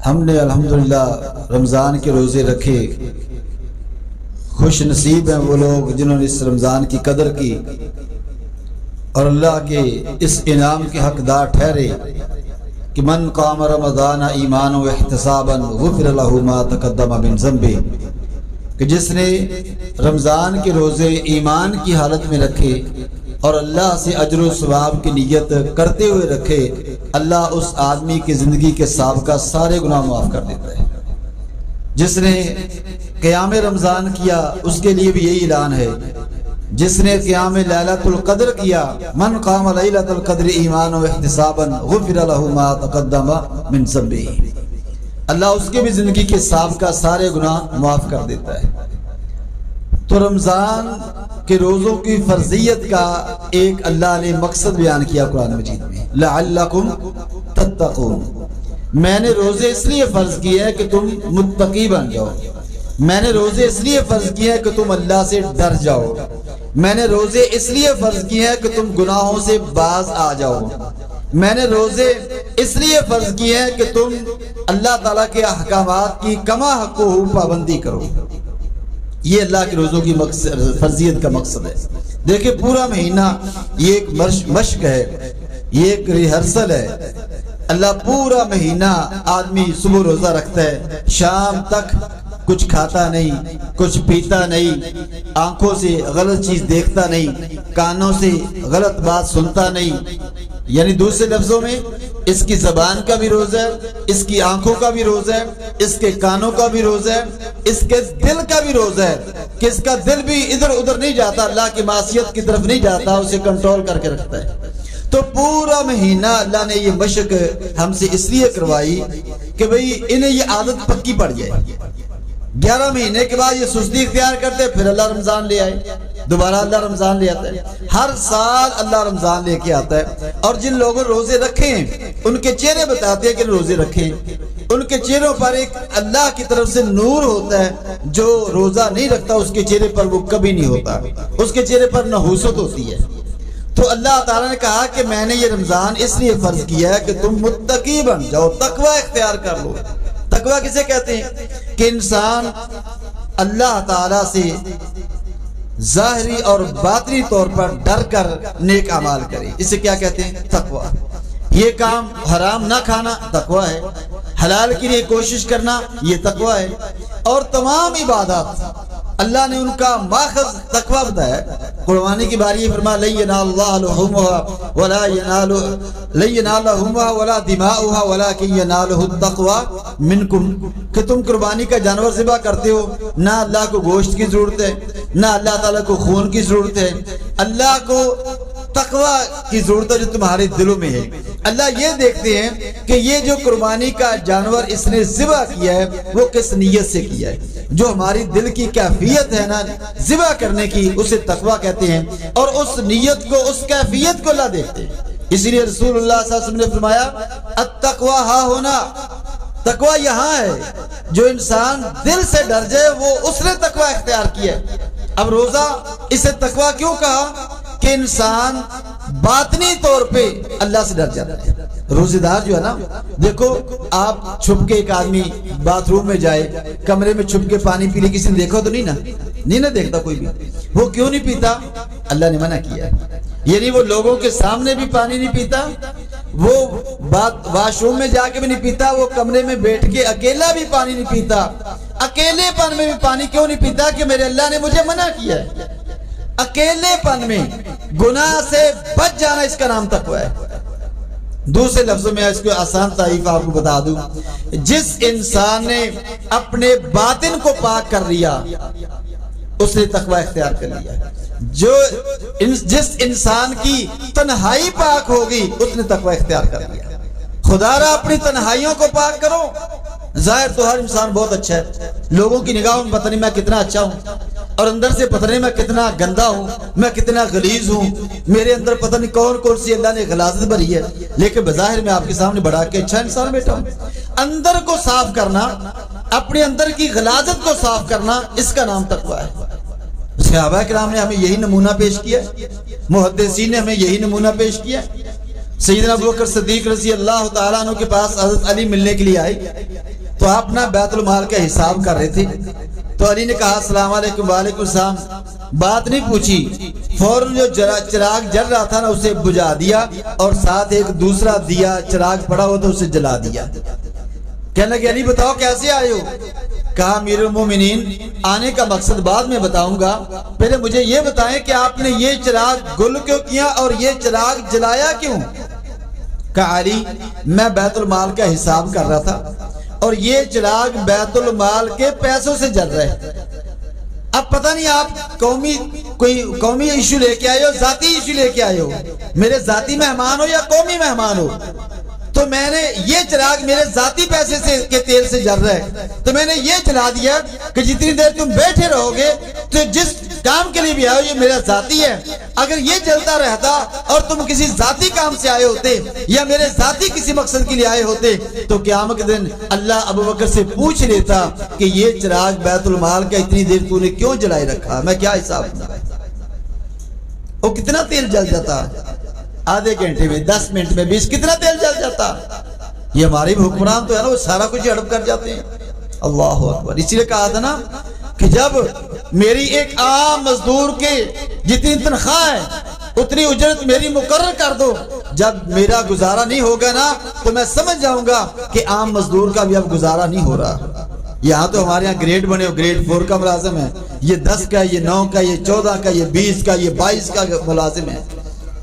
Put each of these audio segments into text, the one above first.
ہم نے الحمدللہ رمضان کے روزے رکھے، خوش نصیب ہیں وہ لوگ جنہوں نے اس رمضان کی قدر کی اور اللہ کے اس انعام کے حقدار ٹھہرے کہ من قام رمضان ایمانا و احتسابا غفر له ما تقدم من ذنبه، کہ جس نے رمضان کے روزے ایمان کی حالت میں رکھے اور اللہ سے اجر و ثواب کی نیت کرتے ہوئے رکھے، اللہ اس آدمی کی زندگی کے سابقہ سارے گناہ معاف کر دیتا ہے۔ جس نے قیام رمضان کیا اس کے لیے بھی یہی اعلان ہے، جس نے قیام لیلۃ القدر کیا، من قام لیلۃ القدر ایمانا و احتسابا غفر له ما تقدم من ذنبه، اللہ اس کے بھی زندگی کے سابقہ سارے گناہ معاف کر دیتا ہے۔ تو رمضان کے روزوں کی فرضیت کا ایک اللہ نے مقصد بیان کیا قرآن مجید میں، لعلکم تتقون، میں نے روزے اس لیے فرض کیے ہیں کہ تم متقی بن جاؤ، میں نے روزے اس لیے فرض کیے ہیں کہ تم اللہ سے ڈر جاؤ، میں نے روزے اس لیے فرض کیے ہیں کہ تم گناہوں سے باز آ جاؤ، میں نے روزے اس لیے فرض کیے ہیں کہ تم اللہ تعالیٰ کے احکامات کی کما حق و پابندی کرو۔ یہ اللہ کے روزوں کی فرضیت کا مقصد ہے۔ دیکھیں پورا مہینہ یہ ایک مشق ہے، یہ ایک ریہرسل ہے۔ اللہ پورا مہینہ آدمی صبح روزہ رکھتا ہے، شام تک کچھ کھاتا نہیں، کچھ پیتا نہیں، آنکھوں سے غلط چیز دیکھتا نہیں، کانوں سے غلط بات سنتا نہیں، یعنی دوسرے لفظوں میں اس کی زبان کا بھی روزہ ہے، اس کی آنکھوں کا بھی روزہ ہے، اس کے کانوں کا بھی روزہ ہے، اس کے دل کا بھی روزہ ہے کہ اس کا دل بھی ادھر ادھر نہیں جاتا، اللہ کی معصیت کی طرف نہیں جاتا، اسے کنٹرول کر کے رکھتا ہے۔ تو پورا مہینہ اللہ نے یہ مشق ہم سے اس لیے کروائی کہ بھئی انہیں یہ عادت پکی پڑ جائے۔ 11 مہینے کے بعد یہ سستی اختیار کرتے، پھر اللہ رمضان لے آئے، دوبارہ اللہ رمضان لے آتا ہے، ہر سال اللہ رمضان لے کے آتا ہے۔ اور جن لوگوں روزے رکھے ہیں ان کے چہرے بتاتے ہیں کہ روزے رکھے، ان کے چہروں پر ایک اللہ کی طرف سے نور ہوتا ہے، جو روزہ نہیں رکھتا اس کے چہرے پر وہ کبھی نہیں ہوتا، اس کے چہرے پر نحوست ہوتی ہے۔ تو اللہ تعالیٰ نے کہا کہ میں نے یہ رمضان اس لیے فرض کیا ہے کہ تم متقی بن جاؤ، تقوی اختیار کر لو۔ تقوی کسے کہتے ہیں؟ کہ انسان اللہ تعالیٰ سے ظاہری اور باطنی طور پر ڈر کر نیک اعمال کرے، اسے کیا کہتے ہیں؟ تقوی۔ یہ کام حرام نہ کھانا تقوی ہے، حلال کے لیے کوشش کرنا یہ تقوی ہے، اور تمام عبادات اللہ نے ان کا ماخذ تقوی بتایا۔ قربانی کی باری یہ فرمایا لن ینال اللہ لحومها ولا دماؤها ولکن ینالہ التقوی منکم، کہ تم قربانی کا جانور ذبح کرتے ہو، نہ اللہ کو گوشت کی ضرورت ہے، نہ اللہ تعالیٰ کو خون کی ضرورت ہے، اللہ کو تقوی کی ضرورت ہے جو تمہارے دلوں میں ہے۔ اللہ یہ دیکھتے ہیں کہ یہ جو قربانی کا جانور اس نے ذبح کیا ہے وہ کس نیت سے کیا ہے، جو ہماری دل کی کیفیت ہے نا ذبح کرنے کی، اسے تقوی کہتے ہیں، اور اس نیت کو، اس کیفیت کو اللہ دیکھتے ہیں۔ اسی لیے رسول اللہ صلی اللہ علیہ وسلم نے فرمایا التقوی ہا ہونا، تقوی یہاں ہے، جو انسان دل سے ڈر جائے وہ اس نے تقوی اختیار کیا ہے۔ اب روزہ اسے تقوی کیوں کہا؟ کہ انسان باطنی طور پہ اللہ سے ڈر جاتا ہے۔ روزے دار جو ہے نا، دیکھو آپ چھپ کے ایک آدمی باتھ روم میں جائے، کمرے میں چھپ کے پانی پی لے، کسی نے دیکھا تو نہیں نا دیکھتا کوئی بھی۔ وہ کیوں نہیں پیتا؟ اللہ نے منع کیا ہے، یعنی وہ لوگوں کے سامنے بھی پانی نہیں پیتا، وہ واش روم میں جا کے بھی نہیں پیتا، وہ کمرے میں بیٹھ کے اکیلا بھی پانی نہیں پیتا۔ اکیلے پن میں بھی پانی کیوں نہیں پیتا؟ کہ میرے اللہ نے مجھے منع کیا ہے۔ اکیلے پن میں گناہ سے بچ جانا، اس کا نام تقوی ہے۔ دوسرے لفظوں میں اس کو آسان تعریف آپ کو بتا دوں، جس انسان نے اپنے باطن کو پاک کر لیا اس نے تقوی اختیار کر لیا، جس انسان کی تنہائی پاک ہوگی اس نے تقوی اختیار کر لیا۔ خدا را اپنی تنہائیوں کو پاک کرو۔ ظاہر تو ہر انسان بہت اچھا ہے، لوگوں کی نگاہوں میں پتہ نہیں میں کتنا اچھا ہوں، اور اندر سے پتہ نہیں میں کتنا گندا ہوں، میں کتنا غلیظ ہوں، میرے اندر پتہ نہیں کون کون سی اللہ نے غلاظت بھری ہے، لیکن بظاہر میں آپ کے سامنے بڑا کے اچھا انسان بیٹھا ہوں۔ اندر کو صاف کرنا، اپنے اندر کی غلاظت کو صاف کرنا، اس کا نام تقوی ہے۔ صحابہ کرام نے ہمیں یہی نمونہ پیش کیا، محدثین نے ہمیں یہی نمونہ پیش کیا۔ سیدنا ابوبکر صدیق رضی اللہ تعالیٰ عنہ کے پاس حضرت علی ملنے کے لیے آئے تو آپ اپنا بیت المال کا حساب کر رہے تھے. تو علی نے کہا السلام علیکم. وعلیکم السلام. بات نہیں پوچھی، فوراً جو چراغ جل رہا تھا نا اسے بجھا دیا اور ساتھ ایک دوسرا دیا چراغ پڑا ہوا تو اسے جلا دیا. کہنے لگے علی بتاؤ کیسے آئے ہو؟ کہا امیر المومنین آنے کا مقصد بعد میں بتاؤں گا، پہلے مجھے یہ بتائیں کہ آپ نے یہ چراغ گل کیوں کیا اور یہ چراغ جلایا کیوں؟ کہا علی میں بیت المال کا حساب کر رہا تھا اور یہ چراغ بیت المال کے پیسوں سے جل رہے. اب پتہ نہیں آپ کوئی قومی ایشو لے کے آئے ہو، ذاتی ایشو لے کے آئے ہو، میرے ذاتی مہمان ہو یا قومی مہمان ہو. تو میں نے یہ چراغ میرے ذاتی پیسے کے تیل سے جل رہا ہے تو میں نے یہ جلا دیا کہ جتنی دیر تم بیٹھے رہو گے تو جس کام کے لیے بھی آئے ہو یہ میرا ذاتی ہے. اگر یہ جلتا رہتا اور تم کسی ذاتی کام سے آئے ہوتے یا میرے ذاتی کسی مقصد کے لیے آئے ہوتے تو قیامت کے دن اللہ ابوبکر سے پوچھ لیتا کہ یہ چراغ بیت المال کا اتنی دیر تو نے کیوں جلائے رکھا، میں کیا حساب دوں؟ وہ کتنا تیل جل جاتا، آدھے گھنٹے میں 10 منٹ میں 20 کتنا تیل جل جاتا. یہ ہمارے حکمران تو ہے نا وہ سارا کچھ ہڑپ کر جاتے ہیں. اللہ اکبر. اسی لیے کہا تھا نا کہ جب میری ایک عام مزدور کے جتنی تنخواہ ہے اتنی اجرت میری مقرر کر دو، جب میرا گزارا نہیں ہوگا نا تو میں سمجھ جاؤں گا کہ عام مزدور کا بھی اب گزارا نہیں ہو رہا. یہاں تو ہمارے یہاں گریڈ بنے ہو، گریڈ 4 کا ملازم ہے، یہ 10 کا، یہ 9 کا، یہ 14 کا، یہ 20 کا، یہ 22 کا ملازم ہے.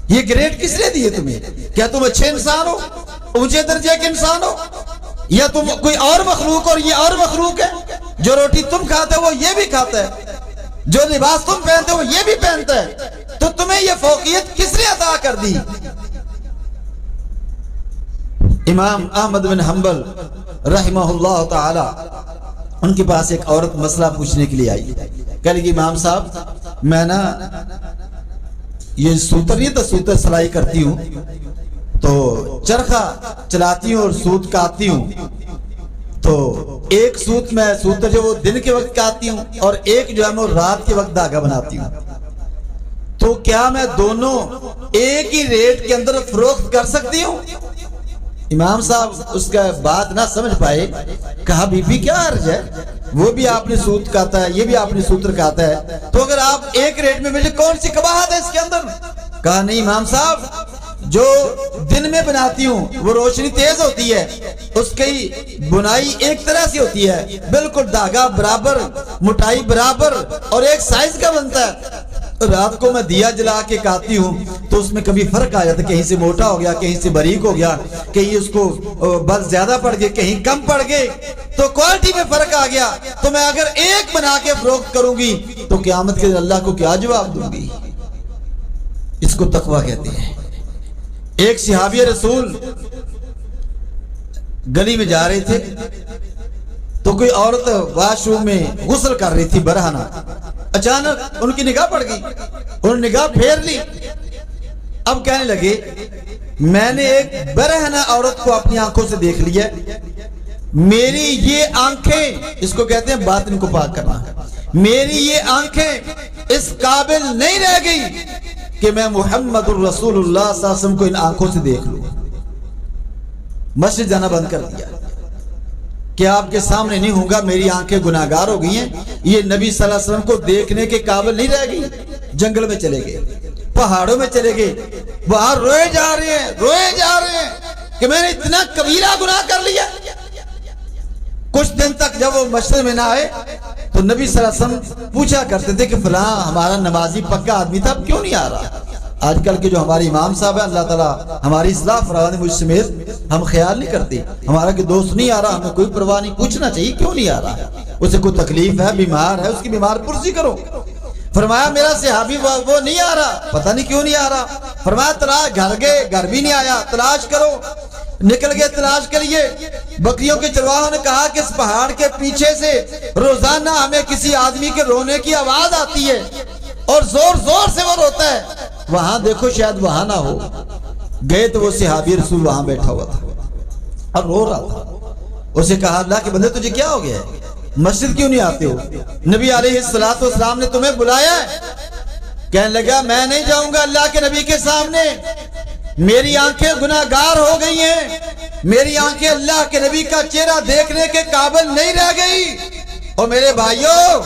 یہ گریڈ کس نے دیے تمہیں؟ کیا تم اچھے انسان ہو، اونچے درجے کے انسان ہو، یا تم کوئی اور مخلوق اور یہ اور مخلوق ہے؟ جو روٹی تم کھاتے ہو وہ یہ بھی کھاتا ہے، جو لباس تم پہنتے ہو وہ یہ بھی پہنتا ہے، تو تمہیں یہ فوقیت کس نے عطا کر دی؟ امام احمد بن حنبل رحمہ اللہ تعالی ان کے پاس ایک عورت مسئلہ پوچھنے کے لیے آئی. کہہ لگی امام صاحب میں نا یہ سوتر نہیں تھا، سوتر سلائی کرتی ہوں تو چرخہ چلاتی ہوں اور سوت کاٹتی ہوں، تو ایک سوت میں سوتر جو وہ دن کے وقت کاٹتی ہوں اور ایک جو ہے میں رات کے وقت دھاگا بناتی ہوں، تو کیا میں دونوں ایک ہی ریٹ کے اندر فروخت کر سکتی ہوں؟ امام صاحب اس کا بات نہ سمجھ پائے. کہا بی بی کیا عرض ہے، وہ بھی آپ نے سوت کاتا ہے یہ بھی آپ نے سوتر کاتا ہے، تو اگر آپ ایک ریٹ میں مجھے کون سی قباحت ہے اس کے اندر؟ کہا نہیں امام صاحب جو دن میں بناتی ہوں وہ روشنی تیز ہوتی ہے، اس کی بنائی ایک طرح سے ہوتی ہے، بالکل دھاگا برابر، موٹائی برابر اور ایک سائز کا بنتا ہے. رات کو میں دیا جلا کے کاتی ہوں تو اس میں کبھی فرق آ جاتا ہے، کہیں سے موٹا ہو گیا، کہیں سے باریک ہو گیا، کہیں اس کو بل زیادہ پڑ گئے، کہیں کم پڑ گئے، تو کوالٹی میں فرق آ گیا. تو میں اگر ایک بنا کے فروخت کروں گی تو قیامت کے اللہ کو کیا جواب دوں گی؟ اس کو تقوی کہتے ہیں. ایک صحابی رسول گلی میں جا رہے تھے تو کوئی عورت واش روم میں غسل کر رہی تھی برہنہ. اچانک ان کی نگاہ پڑ گئی، انہوں نے نگاہ پھیر لی. اب کہنے لگے میں نے ایک برہنہ عورت کو اپنی آنکھوں سے دیکھ لیا، میری یہ آنکھیں، اس کو کہتے ہیں باطن کو پاک کرنا، میری یہ آنکھیں اس قابل نہیں رہ گئی کہ میں محمد الرسول اللہ صلی اللہ علیہ وسلم کو ان آنکھوں سے دیکھ لوں. مسجد جانا بند کر دیا کہ آپ کے سامنے نہیں ہوں گا، میری آنکھیں گناہگار ہو گئی ہیں، یہ نبی صلی اللہ علیہ وسلم کو دیکھنے کے قابل نہیں رہ گئی. جنگل میں چلے گئے، پہاڑوں میں چلے گئے، وہاں روئے جا رہے ہیں کہ میں نے اتنا کبیرہ گناہ کر لیا. کچھ دن تک جب وہ مسجد میں نہ آئے تو نبی صلی اللہ علیہ وسلم پوچھا کرتے تھے کہ فلاں ہمارا نمازی پکا آدمی تھا اب کیوں نہیں آ رہا؟ آج کل کے جو ہمارے امام صاحب ہیں اللہ تعالیٰ ہماری اصلاح فرمائے، مجھ سمیت ہم خیال نہیں کرتے ہمارا کہ دوست نہیں آ رہا، ہمیں کوئی پرواہ نہیں، پوچھنا چاہیے کیوں نہیں آ رہا، اسے کوئی تکلیف ہے، بیمار ہے، اس کی بیمار پرسی کرو. فرمایا میرا صحابی وہ نہیں آ رہا، پتہ نہیں کیوں نہیں آ رہا. فرمایا تلاش، گھر گئے گھر بھی نہیں آیا، تلاش کرو. نکل گئے تلاش کے لیے. بکریوں کے چرواہوں نے کہا کہ اس پہاڑ کے پیچھے سے روزانہ ہمیں کسی آدمی کے رونے کی آواز آتی ہے اور زور زور سے وہ روتا ہے، وہاں دیکھو شاید وہاں نہ ہو. گئے تو وہ صحابی رسول وہاں بیٹھا ہوا تھا اور رو رہا تھا. اسے کہا اللہ کے بندے تجھے کیا ہو گیا ہے، مسجد کیوں نہیں آتے ہو؟ نبی علیہ السلام نے تمہیں بلایا ہے. کہنے لگا میں نہیں جاؤں گا اللہ کے نبی کے سامنے، میری آنکھیں گناہگار ہو گئی ہیں، میری آنکھیں اللہ کے نبی کا چہرہ دیکھنے کے قابل نہیں رہ گئی۔ اور میرے بھائیوں،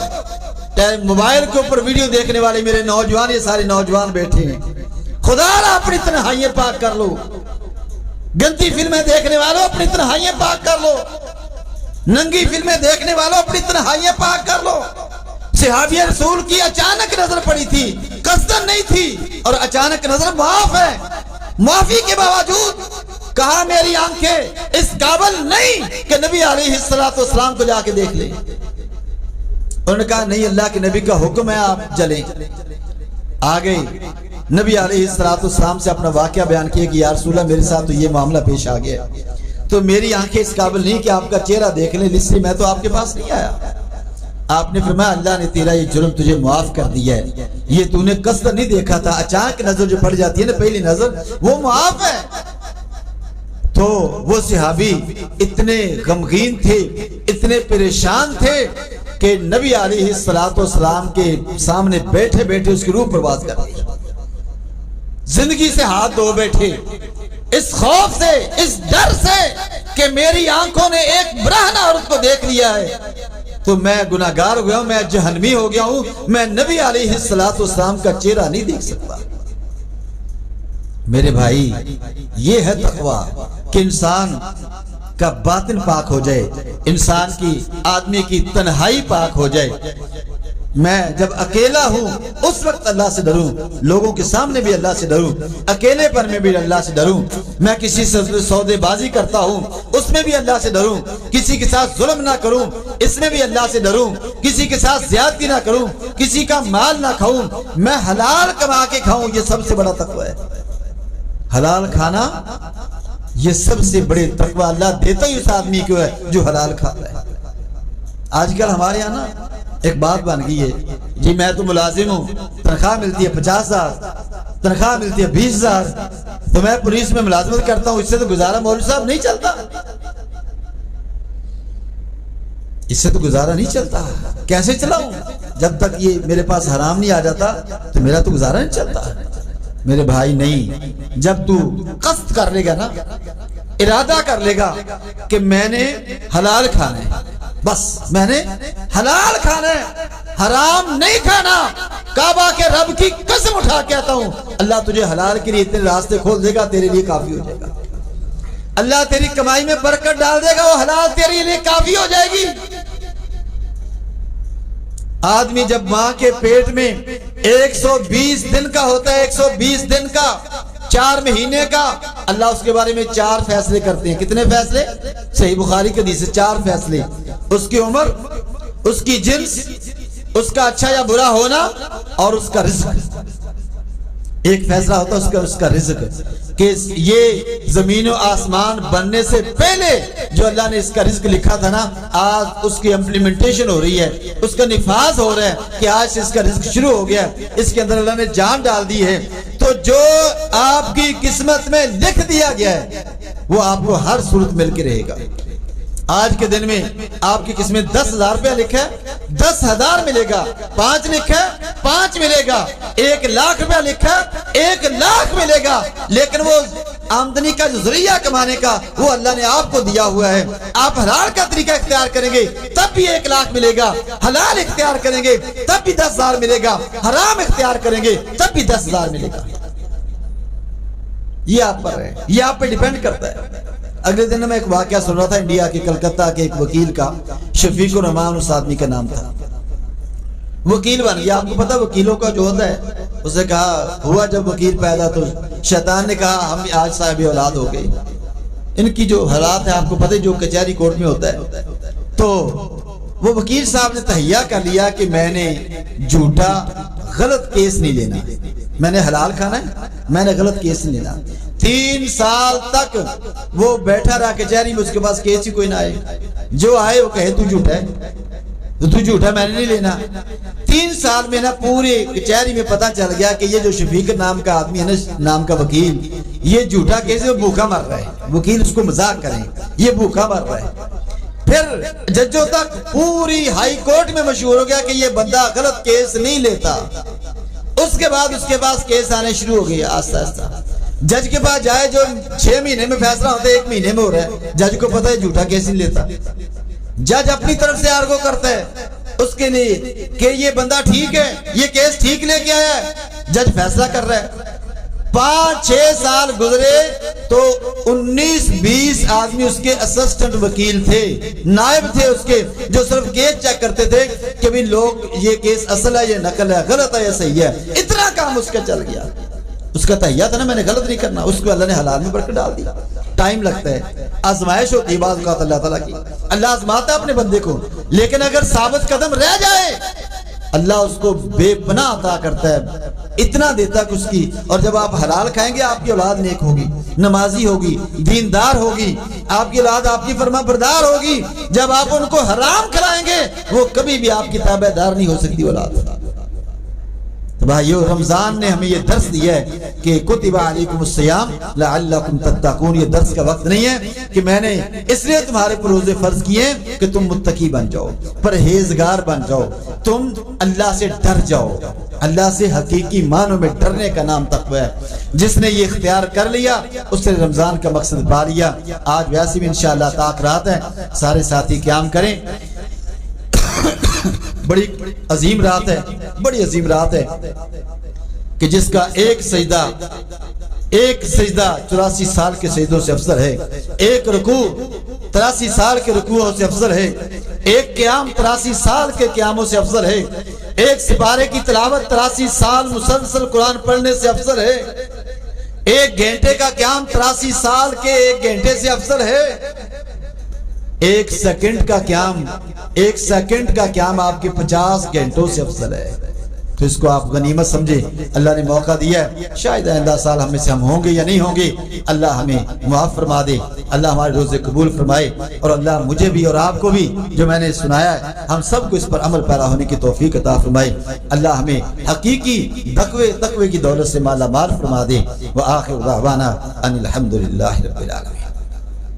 موبائل کے اوپر ویڈیو دیکھنے والے میرے نوجوان، یہ سارے نوجوان بیٹھے ہیں، خدا را اپنی تنہائیاں پاک کر لو۔ گندی فلمیں دیکھنے والوں اپنی تنہائیاں پاک کر لو، ننگی فلمیں دیکھنے والوں اپنی تنہائیاں پاک کر لو۔ صحابی رسول کی اچانک نظر پڑی تھی، قصدن نہیں تھی، اور اچانک نظر معاف ہے، معافی کے باوجود کہا میری آنکھیں اس قابل نہیں کہ نبی علیہ السلام کو جا کے دیکھ لیں۔ انہوں نے کہا نہیں، اللہ کے نبی کا حکم ہے، آپ چلیں۔ آگئے نبی علیہ السلام سے اپنا واقعہ بیان کیا کہ یا رسول اللہ میرے ساتھ تو یہ معاملہ پیش آ گیا، تو میری آنکھیں اس قابل نہیں کہ آپ کا چہرہ دیکھ لیں، اس لیے میں تو آپ کے پاس نہیں آیا۔ آپ نے فرمایا اللہ نے تیرا یہ جرم تجھے معاف کر دیا ہے، یہ تو نے قصد نہیں دیکھا تھا، اچانک نظر جو پڑ جاتی ہے نا پہلی نظر، وہ معاف ہے۔ تو وہ صحابی اتنے غمگین تھے، اتنے پریشان تھے کہ نبی علیہ السلام کے سامنے بیٹھے بیٹھے اس کی روح پرواز کر دی، زندگی سے ہاتھ دھو بیٹھے، اس خوف سے، اس ڈر سے کہ میری آنکھوں نے ایک برہنہ عورت کو دیکھ لیا ہے تو میں گناہگار ہو گیا ہوں، میں جہنمی ہو گیا ہوں، میں نبی علیہ السلام کا چہرہ نہیں دیکھ سکتا۔ میرے بھائی، یہ ہے تقویٰ کہ انسان کا باطن پاک ہو جائے، انسان کی، آدمی کی تنہائی پاک ہو جائے۔ میں جب اکیلا ہوں اس وقت اللہ سے ڈروں، لوگوں کے سامنے بھی اللہ سے ڈروں، اکیلے پر میں بھی اللہ سے ڈروں، میں کسی سے سودے بازی کرتا ہوں اس میں بھی اللہ سے ڈروں، کسی کے ساتھ ظلم نہ کروں اس میں بھی اللہ سے ڈروں، کسی کے ساتھ زیادتی نہ کروں، کسی کا مال نہ کھاؤں، میں حلال کما کے کھاؤں۔ یہ سب سے بڑا تقویٰ ہے، حلال کھانا، یہ سب سے بڑے تقویٰ اللہ دیتا ہی اس آدمی کو ہے جو حلال کھاتا ہے۔ آج کل ہمارے یہاں نا ایک بات بن گئی ہے، جی میں تو ملازم ہوں، تنخواہ ملتی ہے 50,000، تنخواہ ملتی ہے 20,000، تو میں پولیس میں ملازمت کرتا ہوں، اس سے تو گزارا مولوی صاحب نہیں چلتا، اس سے تو گزارا نہیں چلتا، کیسے چلاؤں؟ جب تک یہ میرے پاس حرام نہیں آ جاتا تو میرا تو گزارا نہیں چلتا۔ میرے بھائی نہیں، جب تو قصد کر لے گا نا، ارادہ کر لے گا کہ میں نے حلال کھانا ہے، بس میں نے حلال کھانا ہے، حرام نہیں کھانا، کعبہ کے رب کی قسم اٹھا کے آتا ہوں، اللہ تجھے حلال کے لیے اتنے راستے کھول دے گا، تیرے لیے کافی ہو جائے گا، اللہ تیری کمائی میں برکت ڈال دے گا، وہ حلال تیرے لیے کافی ہو جائے گی۔ آدمی جب ماں کے پیٹ میں 120 دن کا ہوتا ہے، 120 دن کا، 4 مہینے کا، اللہ اس کے بارے میں 4 فیصلے کرتے ہیں۔ کتنے فیصلے؟ صحیح بخاری کے حدیث سے 4 فیصلے، اس کی عمر، اس کی جنس، اس کا اچھا یا برا ہونا، اور اس کا رزق۔ ایک فیصلہ ہوتا ہے اس کا رزق، کہ یہ زمین و آسمان بننے سے پہلے جو اللہ نے اس کا رزق لکھا تھا نا، آج اس کی امپلیمنٹیشن ہو رہی ہے، اس کا نفاذ ہو رہا ہے کہ آج سے اس کا رزق شروع ہو گیا ہے، اس کے اندر اللہ نے جان ڈال دی ہے۔ تو جو آپ کی قسمت میں لکھ دیا گیا ہے وہ آپ کو ہر صورت مل کے رہے گا۔ آج کے دن میں آپ کی قسمت 10,000 روپیہ لکھا ہے، 10,000 ملے گا، 5 لکھا ہے 5 ملے گا، 1,00,000 روپیہ لکھا ہے 1,00,000 ملے گا، لیکن وہ آمدنی کا جو ذریعہ کمانے کا وہ اللہ نے آپ کو دیا ہوا ہے۔ آپ حلال کا طریقہ اختیار کریں گے تب بھی 1,00,000 ملے گا، حلال اختیار کریں گے تب بھی 10,000 ملے گا، حرام اختیار کریں گے تب بھی 10,000 ملے گا۔ یہ آپ پر ہے، یہ آپ پہ ڈیپینڈ کرتا ہے۔ اگلے دن میں ایک واقعہ سن رہا تھا انڈیا کے کلکتہ کے ایک وکیل کا، شفیق الرحمان اس آدمی کا نام تھا، وکیل بن گیا۔ آپ کو پتا وکیلوں کا جو ہوتا ہے، اسے کہا ہوا جب وکیل پیدا تو شیطان نے کہا ہم آج صاحب اولاد ہو گئے۔ ان کی جو حالات ہیں آپ کو پتہ جو کچہری کورٹ میں ہوتا ہے، تو وہ وکیل صاحب نے تہیہ کر لیا کہ میں نے جھوٹا غلط کیس نہیں لینا، میں نے حلال کھانا ہے، میں نے غلط کیس نہیں لینا۔ 3 سال تک وہ بیٹھا رہا کچہری میں، اس کے پاس کیس ہی کوئی نہ آئے، جو آئے وہ کہے تو جھوٹا ہے، تو جھوٹا میں نے نہیں لینا۔ 3 سال میں نا پورے کچہری میں پتہ چل گیا کہ یہ جو شفیق نام کا آدمی ہے نا، نام کا وکیل، یہ جھوٹا کیس ہے، وہ بھوکا مر رہا ہے۔ وکیل اس کو مذاق کریں، یہ بھوکا مر رہا ہے۔ پھر ججوں تک پوری ہائی کورٹ میں مشہور ہو گیا کہ یہ بندہ غلط کیس نہیں لیتا۔ اس کے بعد اس کے پاس کیس آنے شروع ہو گئے آہستہ آہستہ۔ جج کے پاس جائے جو 6 مہینے میں فیصلہ ہوتا ہے 1 مہینے میں ہو رہا ہے، جج کو پتہ ہے جھوٹا کیس نہیں لیتا، جج اپنی طرف سے آرگو کرتا ہے اس کے لیے کہ یہ بندہ ٹھیک ہے، یہ کیس ٹھیک لے کے آیا ہے، جج فیصلہ کر رہا ہے۔ 5-6 سال گزرے تو 19-20 آدمی اس کے اسسٹنٹ وکیل تھے، نائب تھے اس کے، جو صرف کیس چیک کرتے تھے کہ بھی لوگ یہ کیس اصل ہے یہ نقل ہے، غلط ہے یا صحیح ہے۔ اتنا کام اس کا چل گیا، اس کا تہیہ تھا نا میں نے غلط نہیں کرنا، اس کو اللہ نے حلال میں برکت ڈال دی۔ ٹائم لگتا ہے، آزمائش ہوتی ہے بعض اوقات اللہ تعالیٰ کی، اللہ آزماتا ہے اپنے بندے کو، لیکن اگر ثابت قدم رہ جائے اللہ اس کو بے پناہ عطا کرتا ہے، اتنا دیتا ہے اس کی۔ اور جب آپ حلال کھائیں گے آپ کی اولاد نیک ہوگی، نمازی ہوگی، دیندار ہوگی، آپ کی اولاد آپ کی فرما بردار ہوگی۔ جب آپ ان کو حرام کھلائیں گے وہ کبھی بھی آپ کی تابع دار نہیں ہو سکتی اولاد۔ تو بھائیو، رمضان نے ہمیں یہ درس دیا ہے کہ کتب علیکم الصیام لعلکم تتقون۔ یہ درس کا وقت نہیں ہے کہ میں نے اس لیے تمہارے پر روزے فرض کیے کہ تم متقی بن جاؤ، پرہیزگار بن جاؤ، تم اللہ سے ڈر جاؤ۔ اللہ سے حقیقی معنوں میں ڈرنے کا نام تقوی ہے۔ جس نے یہ اختیار کر لیا اس نے رمضان کا مقصد پا لیا۔ آج ویسے بھی انشاءاللہ طاق رات ہے، سارے ساتھی قیام کریں۔ بڑی عظیم رات ہے، بڑی عظیم رات ہے کہ جس کا ایک سجدہ 84 سال کے سجدوں سے افضل ہے، ایک رکوع 83 سال کے رکوعوں سے افضل ہے، ایک قیام 83 سال کے قیاموں سے افضل ہے، ایک سپارے کی تلاوت 83 سال مسلسل قرآن پڑھنے سے افضل ہے، ایک گھنٹے کا قیام 83 سال کے 1 گھنٹے سے افضل ہے، ایک سیکنڈ کا قیام آپ کے 50 گھنٹوں سے افضل ہے۔ تو اس کو آپ غنیمت سمجھے، اللہ نے موقع دیا ہے، شاید آئندہ سال ہم میں سے ہم ہوں گے یا نہیں ہوں گے، اللہ ہمیں معاف فرما دے، اللہ ہمارے روزے قبول فرمائے، اور اللہ مجھے بھی اور آپ کو بھی جو میں نے سنایا ہے ہم سب کو اس پر عمل پیرا ہونے کی توفیق عطا فرمائے۔ اللہ ہمیں حقیقی تقوی کی دولت سے مالا مال فرما دے۔ وآخر دعوانا ان الحمدللہ رب العالمین۔